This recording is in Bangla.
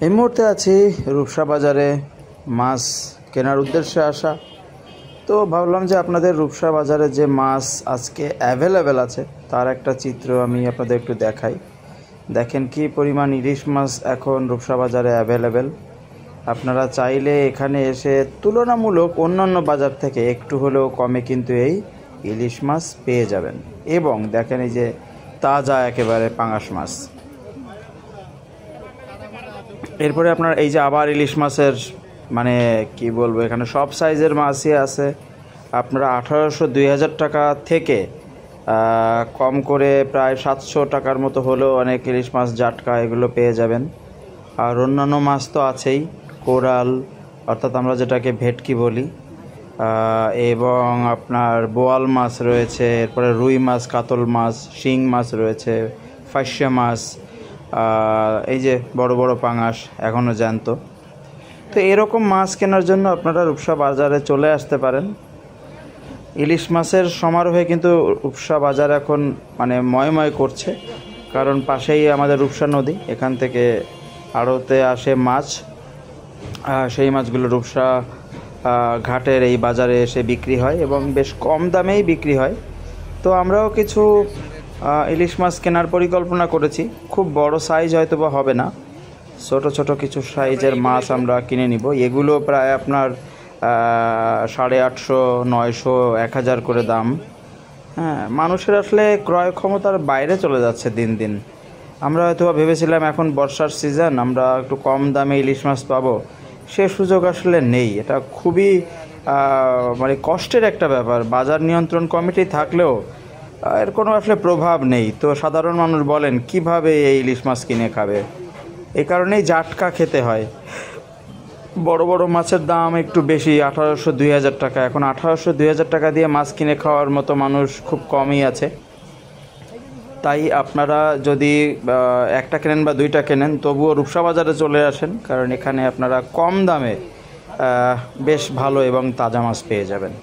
এই মুহূর্তে আছি রূপসা বাজারে মাছ কেনার উদ্দেশ্যে আসা। তো ভাবলাম যে আপনাদের রূপসা বাজারে যে মাছ আজকে অ্যাভেলেবেল আছে তার একটা চিত্র আমি আপনাদের একটু দেখাই। দেখেন কি পরিমাণ ইলিশ মাছ এখন রূপসা বাজারে অ্যাভেলেবেল। আপনারা চাইলে এখানে এসে তুলনামূলক অন্যান্য বাজার থেকে একটু হলেও কমে কিন্তু এই ইলিশ মাছ পেয়ে যাবেন। এবং দেখেন এই যে তাজা একেবারে পাঙাশ মাছ। এরপরে আপনার এই যে আবার ইলিশ মাছের মানে কি বলবো, এখানে সব সাইজের মাছই আছে। আপনারা 1800-2000 টাকা থেকে কম করে প্রায় 700 টাকার মতো হলেও অনেক ইলিশ মাছ, জাটকা এগুলো পেয়ে যাবেন। আর অন্যান্য মাছ তো আছেই, কোরাল অর্থাৎ আমরা যেটাকে ভেটকি বলি, এবং আপনার বোয়াল মাছ রয়েছে, এরপরে রুই মাছ, কাতল মাছ, শিং মাছ রয়েছে, ফাঁসিয়া মাছ, এই যে বড় বড় পাঙাশ এখনও জ্যান্ত। তো এরকম মাছ কেনার জন্য আপনারা রূপসা বাজারে চলে আসতে পারেন। ইলিশ মাছের সমারোহে কিন্তু রূপসা বাজার এখন মানে ময় করছে, কারণ পাশেই আমাদের রূপসা নদী, এখান থেকে আড়তে আসে মাছ। সেই মাছগুলো রূপসা ঘাটের এই বাজারে এসে বিক্রি হয় এবং বেশ কম দামেই বিক্রি হয়। তো আমরাও কিছু ইলিশ মাছ কেনার পরিকল্পনা করেছি। খুব বড় সাইজ হয়তো বা হবে না, ছোট ছোট কিছু সাইজের মাছ আমরা কিনে নিব। এগুলো প্রায় আপনার 850, 900, 1000 করে দাম। হ্যাঁ, মানুষের আসলে ক্রয় ক্ষমতার বাইরে চলে যাচ্ছে দিন দিন। আমরা হয়তো ভেবেছিলাম এখন বর্ষার সিজন, আমরা একটু কম দামে ইলিশ মাছ পাবো, সে সুযোগ আসলে নেই। এটা খুবই মানে কষ্টের একটা ব্যাপার। বাজার নিয়ন্ত্রণ কমিটি থাকলেও এর কোনো আসলে প্রভাব নেই। তো সাধারণ মানুষ বলেন কিভাবে এই ইলিশ মাছ কিনে খাবে? এই কারণেই জাটকা খেতে হয়। বড় বড় মাছের দাম একটু বেশি, 1800-2000 টাকা। এখন 1800-2000 টাকা দিয়ে মাছ কিনে খাওয়ার মতো মানুষ খুব কমই আছে। তাই আপনারা যদি একটা কেনেন বা দুইটা কেনেন, তবুও রূপসা বাজারে চলে আসেন, কারণ এখানে আপনারা কম দামে বেশ ভালো এবং তাজা মাছ পেয়ে যাবেন।